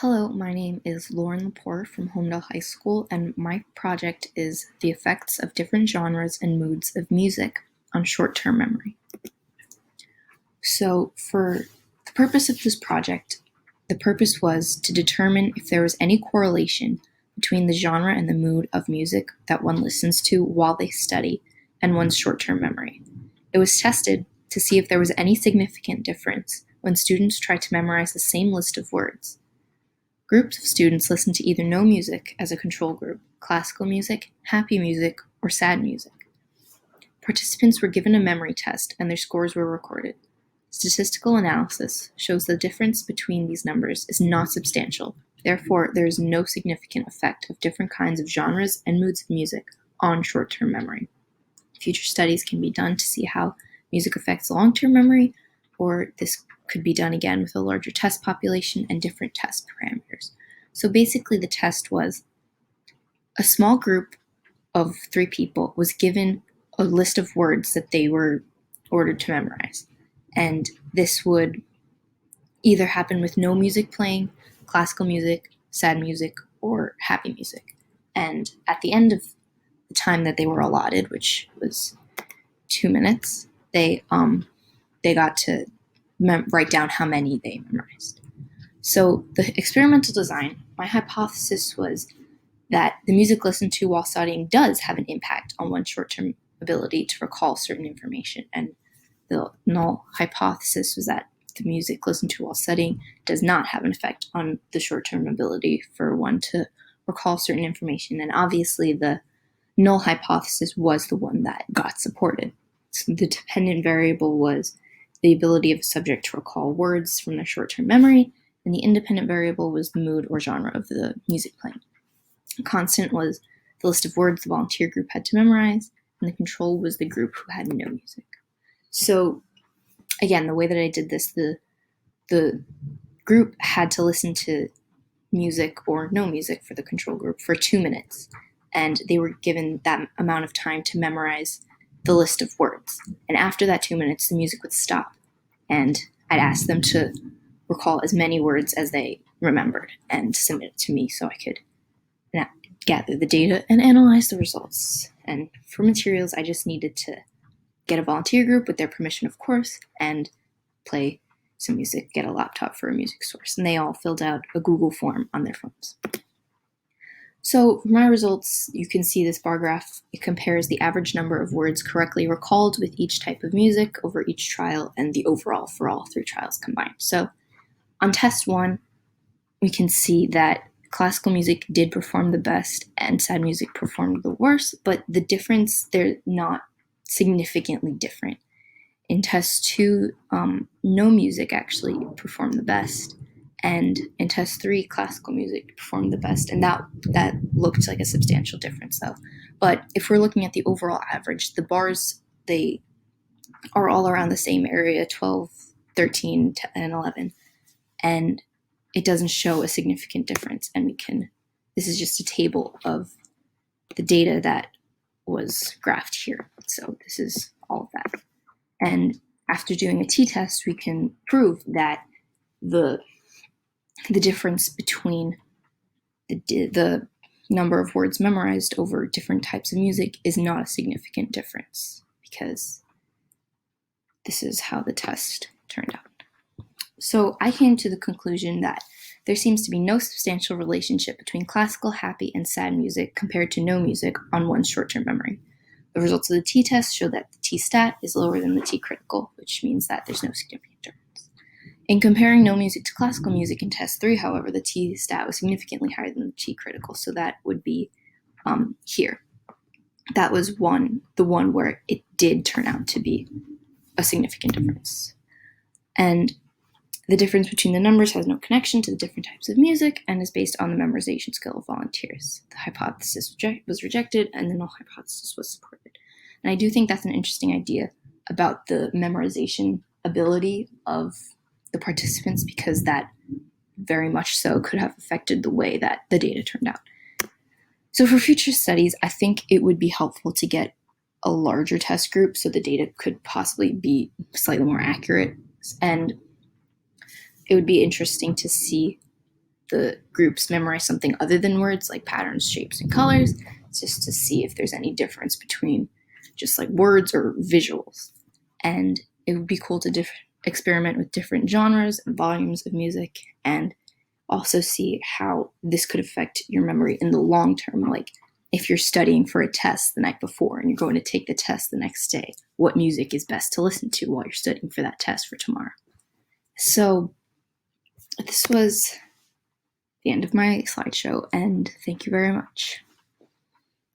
Hello, my name is Lauren Lepore from Holmdel High School, and my project is the effects of different genres and moods of music on short-term memory. So for the purpose of this project, the purpose was to determine if there was any correlation between the genre and the mood of music that one listens to while they study and one's short-term memory. It was tested to see if there was any significant difference when students tried to memorize the same list of words. Groups of students listened to either no music as a control group, classical music, happy music, or sad music. Participants were given a memory test and their scores were recorded. Statistical analysis shows the difference between these numbers is not substantial. Therefore, there is no significant effect of different kinds of genres and moods of music on short-term memory. Future studies can be done to see how music affects long-term memory, or this could be done again with a larger test population and different test parameters. So basically the test was a small group of 3 people was given a list of words that they were ordered to memorize. And this would either happen with no music playing, classical music, sad music, or happy music. And at the end of the time that they were allotted, which was 2 minutes, they got to write down how many they memorized. So the experimental design, my hypothesis was that the music listened to while studying does have an impact on one's short-term ability to recall certain information. And the null hypothesis was that the music listened to while studying does not have an effect on the short-term ability for one to recall certain information. And obviously the null hypothesis was the one that got supported. So the dependent variable was the ability of a subject to recall words from their short-term memory, and the independent variable was the mood or genre of the music playing. A constant was the list of words the volunteer group had to memorize, and the control was the group who had no music. So again, the way that I did this, the group had to listen to music or no music for the control group for 2 minutes, and they were given that amount of time to memorize the list of words. And after that 2 minutes, the music would stop, and I'd ask them to recall as many words as they remembered and submit it to me so I could gather the data and analyze the results. And for materials, I just needed to get a volunteer group with their permission, of course, and play some music, get a laptop for a music source. And they all filled out a Google form on their phones. So for my results, you can see this bar graph. It compares the average number of words correctly recalled with each type of music over each trial and the overall for all 3 trials combined. So on test 1, we can see that classical music did perform the best and sad music performed the worst, but the difference, they're not significantly different. In test 2, no music actually performed the best. And in test 3, classical music performed the best, and that looked like a substantial difference, though. But if we're looking at the overall average, the bars, they are all around the same area, 12, 13, and 11, and it doesn't show a significant difference. And this is just a table of the data that was graphed here. So this is all of that. And after doing a t-test, we can prove that the difference between the number of words memorized over different types of music is not a significant difference, because this is how the test turned out. So I came to the conclusion that there seems to be no substantial relationship between classical, happy, and sad music compared to no music on one's short-term memory. The results of the t-test show that the t-stat is lower than the t-critical, which means that there's no significant difference. In comparing no music to classical music in test 3, however, the t-stat was significantly higher than the t-critical, so that would be here. That was the one where it did turn out to be a significant difference. And the difference between the numbers has no connection to the different types of music and is based on the memorization skill of volunteers. The hypothesis was rejected, and the null hypothesis was supported. And I do think that's an interesting idea about the memorization ability of the participants, because that very much so could have affected the way that the data turned out. So for future studies, I think it would be helpful to get a larger test group so the data could possibly be slightly more accurate. And it would be interesting to see the groups memorize something other than words, like patterns, shapes, and colors, just to see if there's any difference between just like words or visuals. And it would be cool to experiment with different genres and volumes of music, and also see how this could affect your memory in the long term. Like if you're studying for a test the night before and you're going to take the test the next day, what music is best to listen to while you're studying for that test for tomorrow? So this was the end of my slideshow, and thank you very much.